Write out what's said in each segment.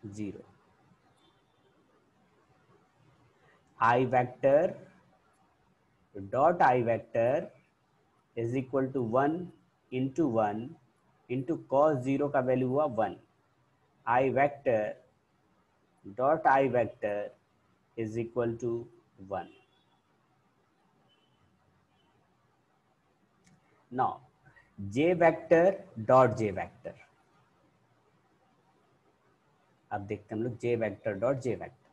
0. I vector dot I vector is equal to 1 into cos 0 का value हुआ 1. I vector dot I vector is equal to 1. Now j vector dot j vector, अब देखते हैं हम लोग j vector dot j vector.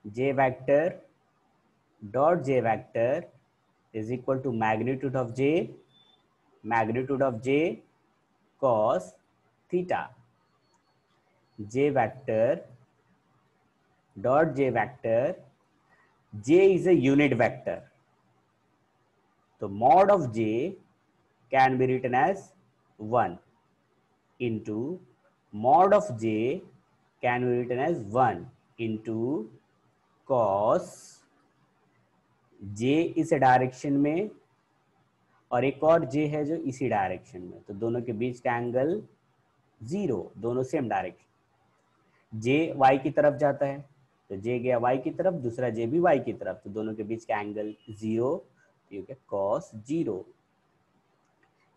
J vector dot j vector is equal to magnitude of j cos theta. J vector dot j vector, j is a unit vector, so mod of j can be written as 1 into mod of j can be written as 1 into cos j इस direction में और एक और j है जो इसी direction में, तो दोनों के बीच का एंगल 0, दोनों सेम डायरेक्शन. j y की तरफ जाता है तो j गया y की तरफ, दूसरा j भी y की तरफ, तो दोनों के बीच का एंगल 0, तो ये क्या cos 0.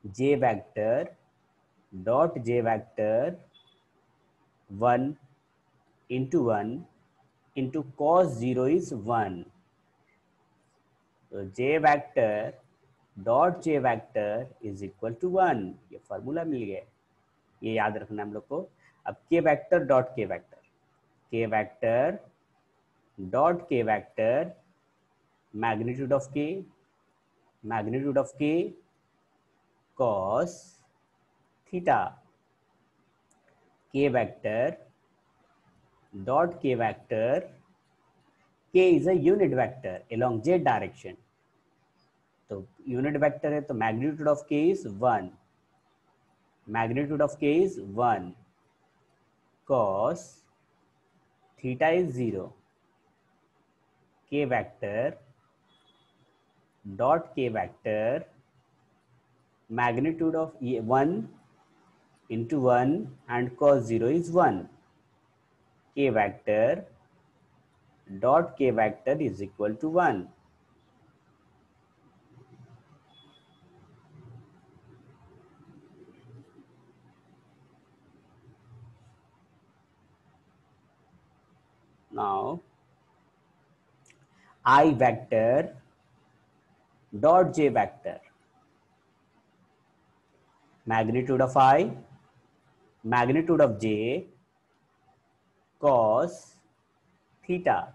j vector dot j vector 1 into cos 0 is 1. तो j vector dot j vector is equal to 1. ये फॉर्मूला मिल गया, ये याद रखना हम लोग को. अब k vector dot k vector, k vector dot k vector magnitude of k cos theta. K vector dot k vector, k is a unit vector along z direction, तो unit vector है तो magnitude of k is 1, magnitude of k is 1 cos theta is 0. K vector dot k vector magnitude of 1 into 1 and cos 0 is 1. K vector dot k vector is equal to 1. Now I vector dot j vector, magnitude of I, magnitude of j cos theta.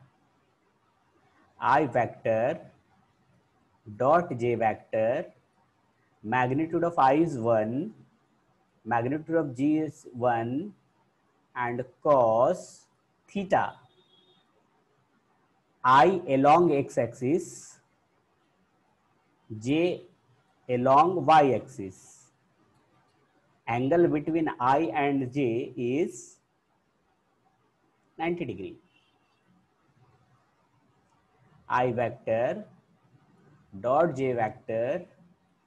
I vector dot j vector, magnitude of I is 1, magnitude of j is 1 and cos theta. I along x-axis, j along y-axis. Angle between I and j is 90 degree. I vector dot j vector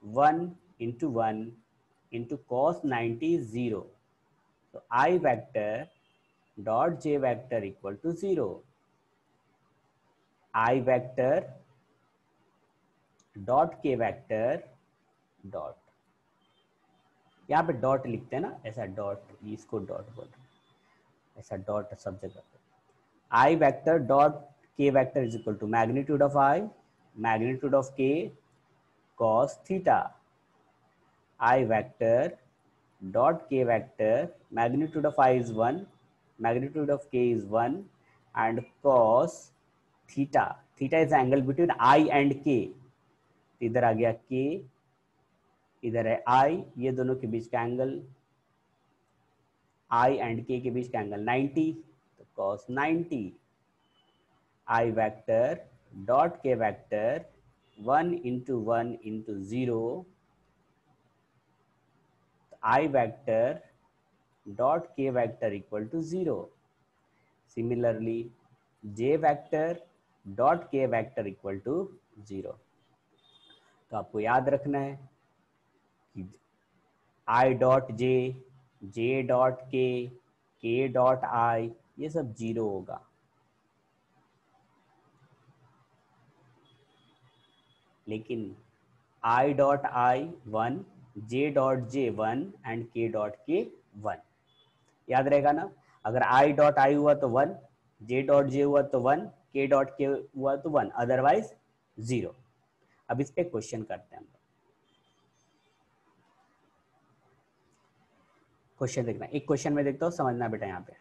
1 into cos 90 is 0. So I vector dot j vector equal to 0. I vector dot K vector dot, यहाँ पे dot लिखते हैं ना, ऐसा dot, इसको dot बोलते हैं, ऐसा डॉट सब जगह पे. I vector dot K vector is equal to magnitude of I, magnitude of K cos theta. I vector dot K vector magnitude of I is 1, magnitude of K is 1 and cos theta. Theta is angle between I and K, इधर आ गया के, इधर है आई, ये दोनों के बीच का angle, I and के बीच का एंगल 90, तो cos 90. I vector dot K vector 1 into 0, I vector dot K vector equal to 0. Similarly J vector dot K vector equal to 0. तो आपको याद रखना है कि I dot J, J dot K dot I, ये सब 0 होगा। लेकिन I dot I 1, J dot J 1 and K dot K 1, याद रहेगा ना। अगर I डॉट आई हुआ तो 1, J डॉट J हुआ तो 1, K डॉट K हुआ तो 1, अदरवाइज 0। अब इस पे क्वेश्चन करते हैं हम। क्वेश्चन देखना, एक क्वेश्चन में देखता हूँ, समझना बेटा। यहाँ पे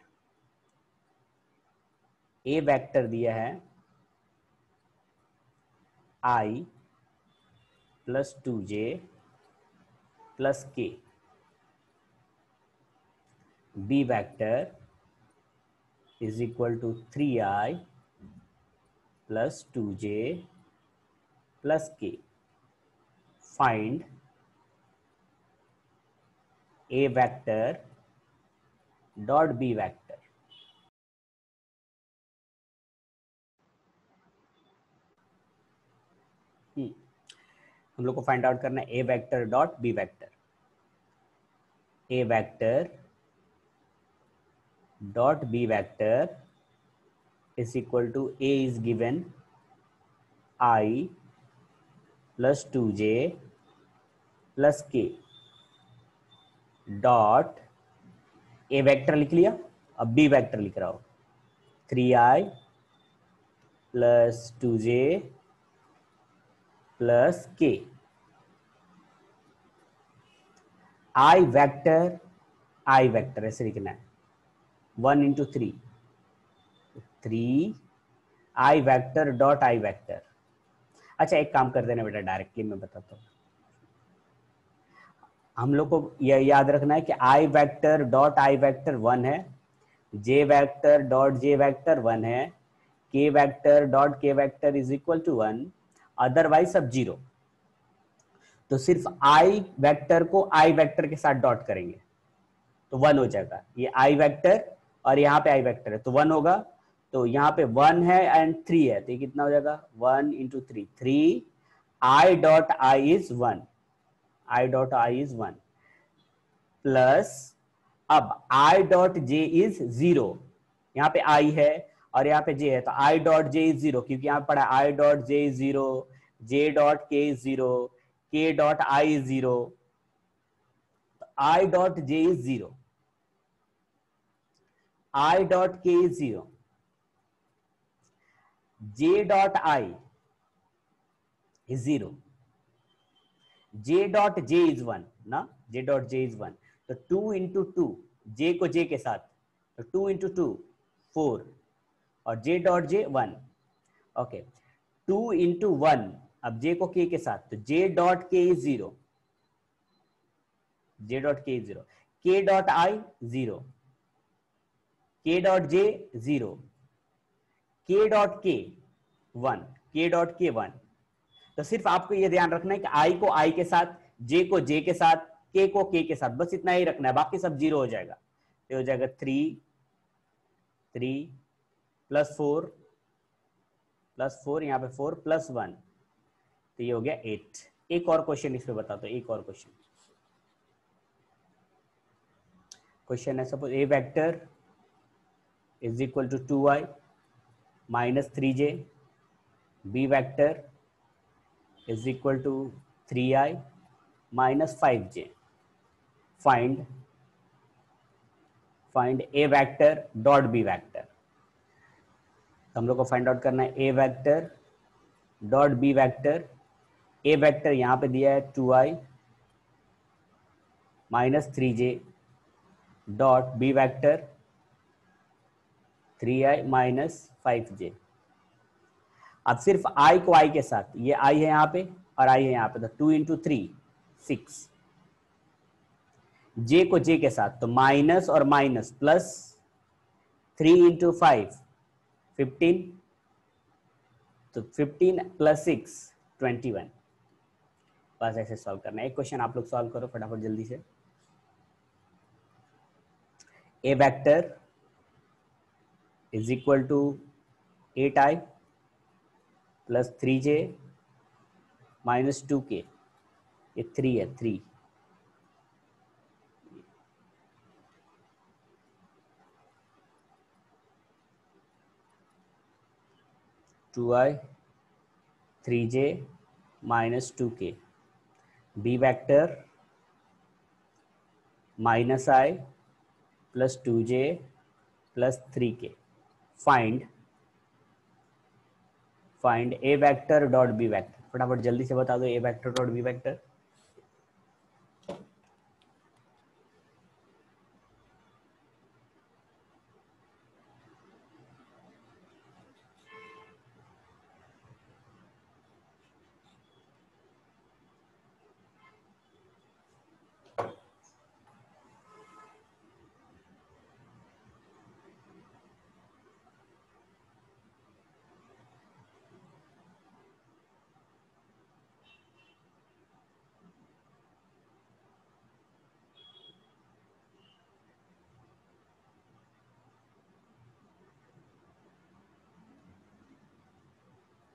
ए वेक्टर दिया है I plus 2J plus K, B vector is equal to 3I plus 2J plus K। Find A vector dot B vector. हम लोग को फाइंड आउट करना है A vector dot B vector. A vector dot B vector is equal to A is given I plus 2J plus K dot A vector लिख लिया, अब B vector लिख रहा हूं 3I plus 2J plus K। I vector ऐसे लिखना है 1 into 3, 3 I vector dot I vector. अच्छा एक काम कर देना बेटा, डायरेक्टली मैं बताता हूँ। हम लोग को यह याद रखना है कि I vector dot I vector 1 है, J vector dot J vector 1 है, K vector dot K vector is equal to 1, otherwise सब 0। तो सिर्फ I वेक्टर को I वेक्टर के साथ डॉट करेंगे तो 1 हो जाएगा। ये I वेक्टर और यहाँ पे I वेक्टर है तो 1 होगा। तो यहाँ पे 1 है एंड 3 है तो ये कितना हो जाएगा 1 into 3, 3 I dot I is 1, I dot I is 1 plus अब I डॉट J इज 0। यहाँ पे I है और यहाँ पे J है तो I डॉट J इज 0, क्योंकि यहाँ पढ़ा I dot J is 0, J dot K is 0, K dot I is 0, I dot J is 0, I dot K is 0, J dot I is 0, J dot J is 1 ना, J dot J is 1। तो 2 into 2, J को J के साथ, तो 2 into 2 4 और J dot J 1। Okay 2 into 1, अब J को K के साथ तो J dot K is 0, J dot K is 0, K dot I 0, K dot J 0, K dot K 1, K dot K 1। तो सिर्फ आपको यह ध्यान रखना है कि I को I के साथ, J को J के साथ, K को K के साथ, बस इतना ही रखना है, बाकी सब 0 हो जाएगा। तो हो जाएगा 3 प्लस 4 यहाँ पे 4 प्लस 1, तो ये हो गया 8। एक और क्वेश्चन इसमें बताता हूँ, एक और क्वेश्चन है suppose A vector is equal to 2I minus 3J, B vector is equal to 3I minus 5J। Find A vector dot B vector. हम लोग को फाइंड आउट करना है A vector dot B vector. A vector यहां पे दिया है 2I minus 3J dot B vector 3I minus 5J। अब सिर्फ I को I के साथ, ये I है यहाँ पे और I है यहाँ पे, तो 2 इंटू 3 6, J को J के साथ तो माइनस और माइनस प्लस 3 इंटू 5 15, तो 15 प्लस 6 21। बस ऐसे सॉल्व करना है। एक क्वेश्चन आप लोग सॉल्व करो फटाफट जल्दी से। A vector is equal to 8I plus 3J minus 2K, ये 3 है 3, 2i 3j minus 2k. B vector minus I plus 2j plus 3k. Find A vector dot B vector. फटाफट जल्दी से बता दो A vector dot B vector.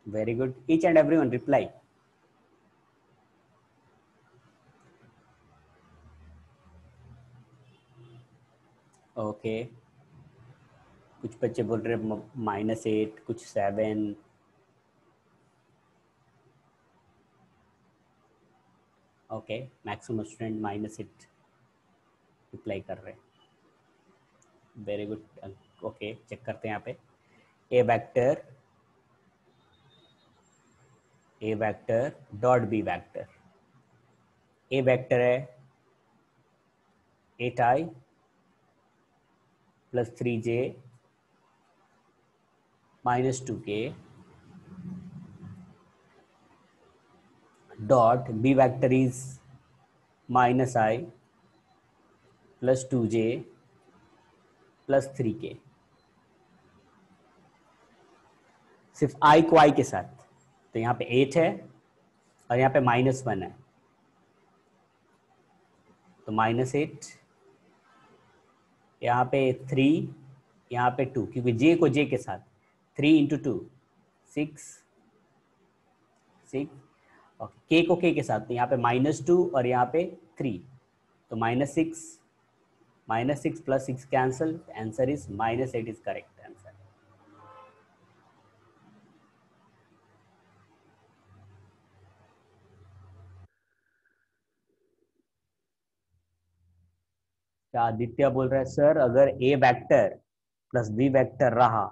Very good. Each and everyone reply. Okay. कुछ बच्चे बोल रहे -8, कुछ 7. ओके, मैक्सिमम स्टूडेंट -8 रिप्लाई कर रहे हैं. Very good. ओके, चेक करते हैं यहाँ पे. ए vector dot B vector. A vector है 8i plus 3j minus 2k dot b vector is minus I plus 2j plus 3k. सिर्फ i को i के साथ, तो यहाँ पे 8 है और यहाँ पे -1 है, तो -8, यहाँ पे 3, यहाँ पे 2, क्योंकि j को j के साथ 3 into 2 6, और k को k के साथ, तो यहाँ पे -2 और यहाँ पे 3, तो -6 plus 6 cancel. Answer is -8 is correct answer. क्या आदित्य बोल रहा है सर, अगर a vector plus b vector रहा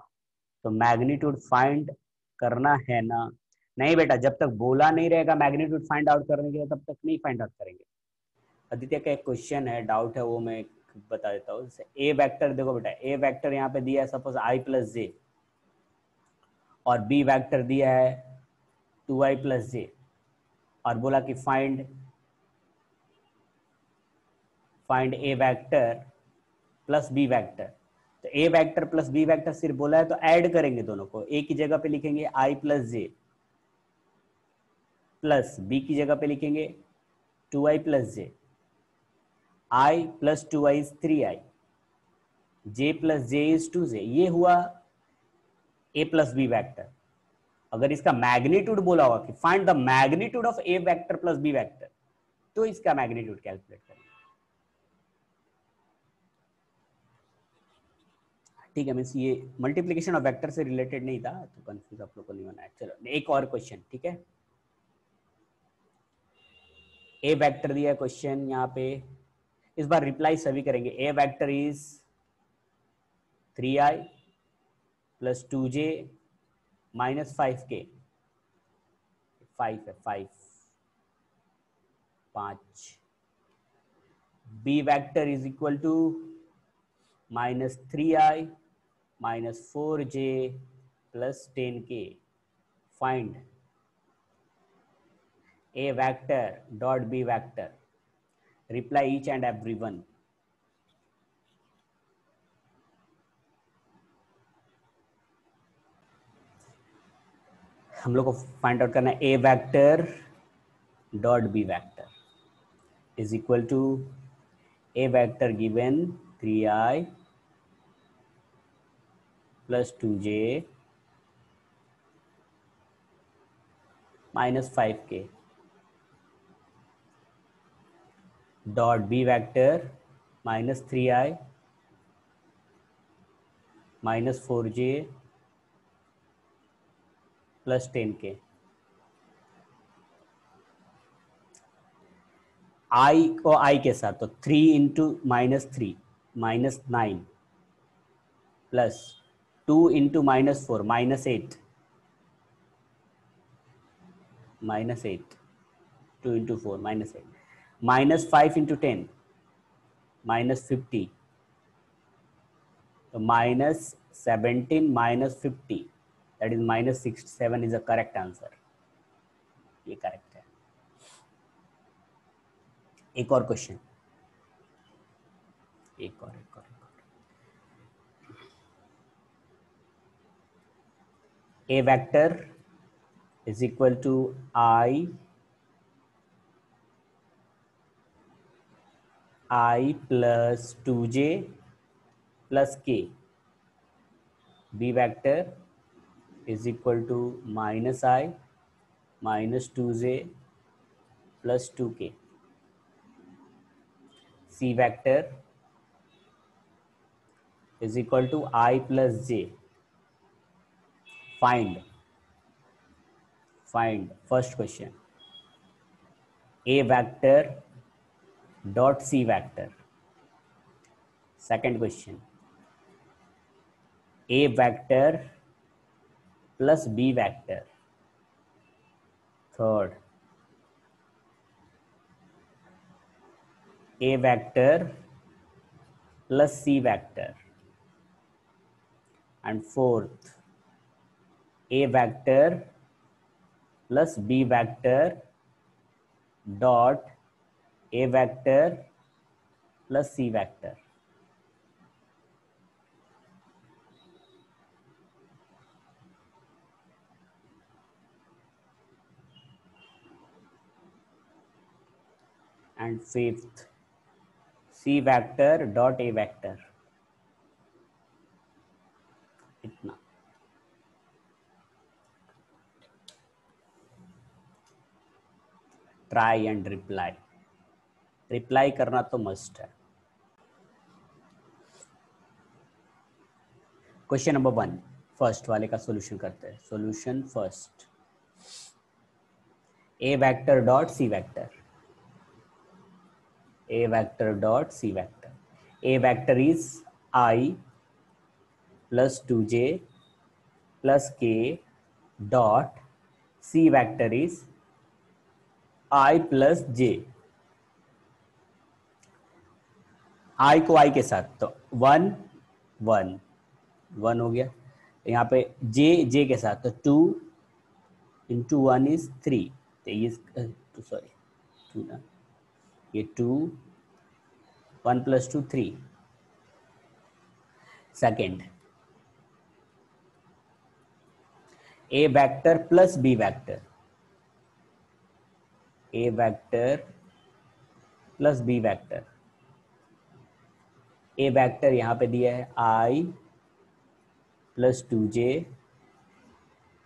तो मैग्नीट्यूड फाइंड करना है ना? नहीं बेटा, जब तक बोला नहीं रहेगा मैग्नीट्यूड फाइंड आउट करने के लिए तब तक नहीं फाइंड आउट करेंगे. आदित्य का एक क्वेश्चन है, डाउट है, वो मैं बता देता हूँ. ए वेक्टर देखो बेटा, ए वेक्टर यहाँ पे दिया है सपोज i प्लस जे, और बी वेक्टर दिया है 2i प्लस जे, और बोला कि फाइंड ए वेक्टर प्लस बी वेक्टर. तो ए वेक्टर प्लस बी वेक्टर सिर्फ बोला है तो ऐड करेंगे दोनों को. ए की जगह पे लिखेंगे i plus J, plus B की जगह पे लिखेंगे 2i plus J. i plus 2i is 3i, j plus J is 2j. ये हुआ a प्लस बी वेक्टर. अगर इसका मैग्नीट्यूड बोला होगा कि find the magnitude of A vector plus B vector, तो इसका मैग्नीट्यूड कैलकुलेट करेंगे. ठीक है, मीन्स ये मल्टीप्लिकेशन ऑफ वेक्टर से रिलेटेड नहीं था, तो कंफ्यूज आप लोग को नहीं होना है. चलो एक और क्वेश्चन. ठीक है, ए वेक्टर दिया है क्वेश्चन यहाँ पे. इस बार रिप्लाई सभी करेंगे. A vector is 3i plus 2j minus 5k. 5 है, 5. B vector is equal to -3i minus 4j plus 10k. Find a vector dot b vector. Reply each and every one. हम लोग को find out करना है a vector dot b vector is equal to a vector given 3i plus 2j minus 5k dot b vector minus 3i minus 4j plus 10k, आई को आई के साथ तो 3 into -3 -9 plus 2 into -4 -8 -8 2 into 4 -8 -5 into 10 -50 तो -17 -50 that is -67 is a correct answer. ये correct है। एक और question, एक और a vector is equal to I plus 2j plus k, b vector is equal to -I minus 2j plus 2k, c vector is equal to I plus j। find first question, a vector dot c vector। second question, a vector plus b vector। third, a vector plus c vector। and fourth, a vector plus b vector dot a vector plus c vector। and fifth, c vector dot a vector। इतना। Try and reply, reply करना तो must है। Question number 1 first वाले का solution करते हैं। Solution first, a vector dot c vector, a vector dot c vector। a vector is I plus 2j plus k dot c vector is I plus j। I को I के साथ तो 1 1 1 हो गया। यहाँ पे j के साथ तो 2 इंटू 1 इज 3, तो ये सॉरी 2 ना, ये 2 1 plus 2 3। Second, a vector plus b vector, a vector plus b vector। a vector यहाँ पे दिया है I plus 2j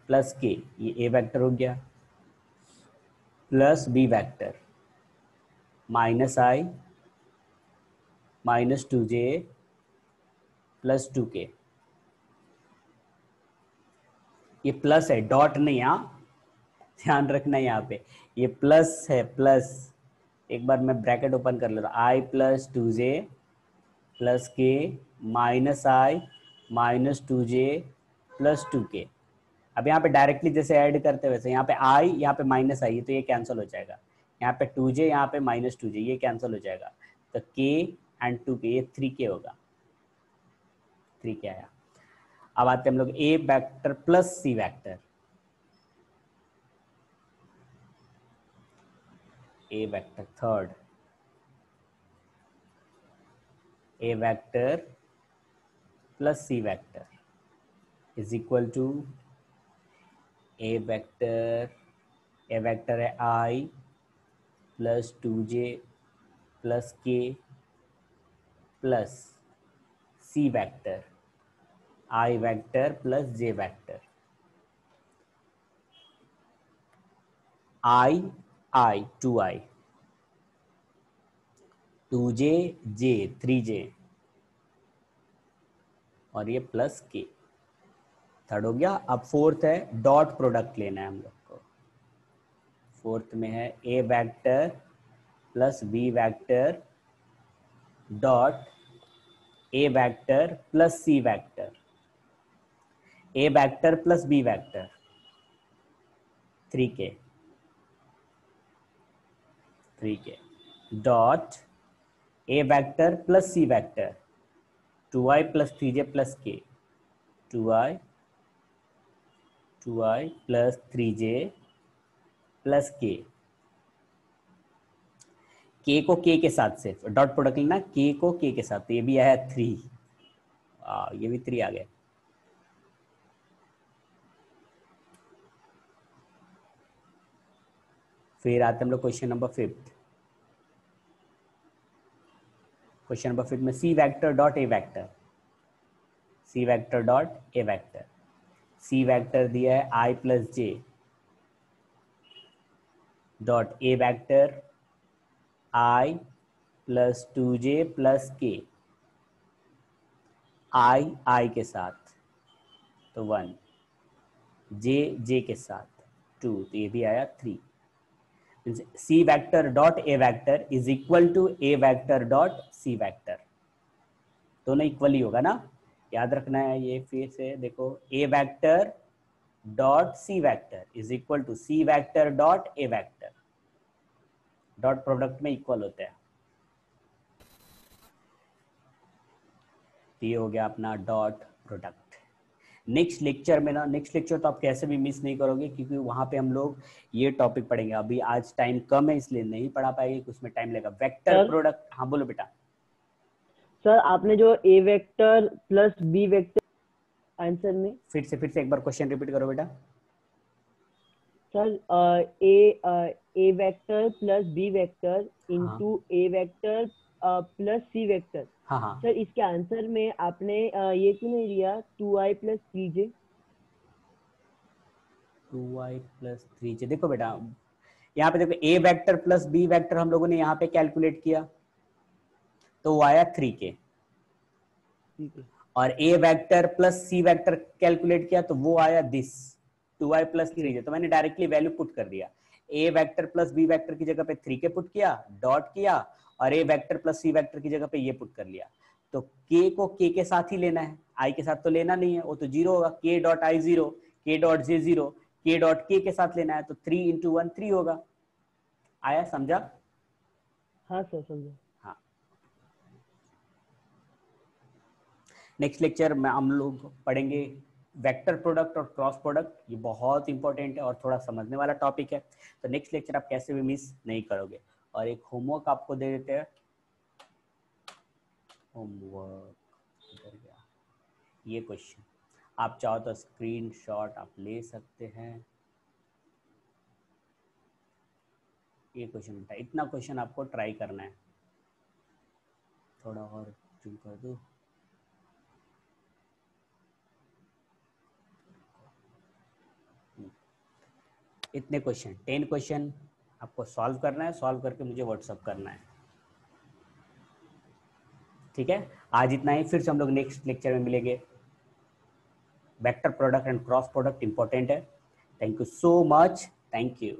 plus k, ये a vector हो गया, plus b vector -I minus 2j plus 2k। ये प्लस है, डॉट नहीं, यहाँ ध्यान रखना, यहाँ पे ये प्लस है, प्लस। एक बार मैं ब्रैकेट ओपन कर लेता हूँ, I plus 2j प्लस के -I minus 2j plus 2k। अब यहाँ पे डायरेक्टली जैसे ऐड करते वैसे यहाँ पे I, यहाँ पे -I, तो ये कैंसिल हो जाएगा। यहाँ पे 2j, यहाँ पे -2j, ये कैंसिल हो जाएगा। तो k एंड 2k, ये 3k होगा, 3k आया। अब आते हैं हम लोग a vector plus c vector, a vector third, a vector plus c vector is equal to a vector है I plus 2j plus k plus c vector I vector plus j vector. I 2i, 2j j 3j और ये plus k। Third हो गया। अब fourth है dot product लेना है हम लोग को। फोर्थ में है A vector plus B vector dot A vector plus C vector, A vector plus B vector 3k dot A vector plus C vector 2i plus 3j plus k, 2i plus 3j plus k, k को k के साथ से dot product लेना, k को k के साथ, तो ये भी आया 3, ये भी 3 आ गया। फिर आते हम लोग क्वेश्चन नंबर 5। क्वेश्चन नंबर 5 में C vector dot A vector, C vector dot A vector, C vector दिया है i plus J dot A vector i plus 2j plus k, i के साथ तो 1, j के साथ 2, तो ये भी आया 3। C vector dot A vector is equal to A vector dot C vector, दोनों इक्वल ही होगा ना, याद रखना है ये। फिर से देखो, A vector dot C vector is equal to C vector dot A vector, dot product में इक्वल होते हैं। ये हो गया अपना डॉट प्रोडक्ट। नेक्स्ट लेक्चर में ना, नेक्स्ट लेक्चर तो आप कैसे भी मिस नहीं करोगे, क्योंकि वहां पे हम लोग ये टॉपिक पढ़ेंगे। अभी आज टाइम कम है इसलिए नहीं पढ़ा पाएंगे, उसमें टाइम लगेगा। वेक्टर प्रोडक्ट, हाँ बोलो बेटा। सर आपने जो A vector plus B vector answer में, फिर से एक बार क्वेश्चन रिपीट करो बेटा। Sir A vector plus B vector into A vector plus C vector, हाँ हाँ सर इसके आंसर में आपने ये क्यों नहीं लिया 2i plus 3j? 2i plus 3j, देखो बेटा यहाँ पे देखो, A vector plus B vector हम लोगों ने यहाँ पे कैलकुलेट किया तो वो आया 3k, और ए vector plus C vector calculate किया तो वो आया दिस 2i प्लस 3j। तो मैंने डायरेक्टली वैल्यू पुट कर दिया, ए वेक्टर प्लस बी वेक्टर की जगह पे 3k पुट किया, डॉट किया, और ए वेक्टर प्लस सी वेक्टर की जगह पे ये पुट कर लिया। तो k को k के साथ ही लेना है, i के साथ तो लेना नहीं है, वो तो 0 होगा। k dot i 0, k dot j 0, k dot k के साथ लेना है, तो 3 इंटू 1 3 होगा। आया, समझा? हाँ सर समझा। हाँ, नेक्स्ट लेक्चर में हम लोग पढ़ेंगे वेक्टर प्रोडक्ट और क्रॉस प्रोडक्ट। ये बहुत इंपॉर्टेंट है और थोड़ा समझने वाला टॉपिक है, तो नेक्स्ट लेक्चर आप कैसे भी मिस नहीं करोगे। और एक होमवर्क आपको दे देते हैं, होमवर्क इधर गया, ये क्वेश्चन आप चाहो तो स्क्रीनशॉट आप ले सकते हैं। ये क्वेश्चन बेटा, इतना क्वेश्चन आपको ट्राई करना है। थोड़ा और जूम कर दूं, इतने क्वेश्चन 10 क्वेश्चन आपको सॉल्व करना है, सॉल्व करके मुझे व्हाट्सअप करना है। ठीक है, आज इतना ही, फिर से हम लोग नेक्स्ट लेक्चर में मिलेंगे। Vector product and cross product important है। Thank you so much, thank you.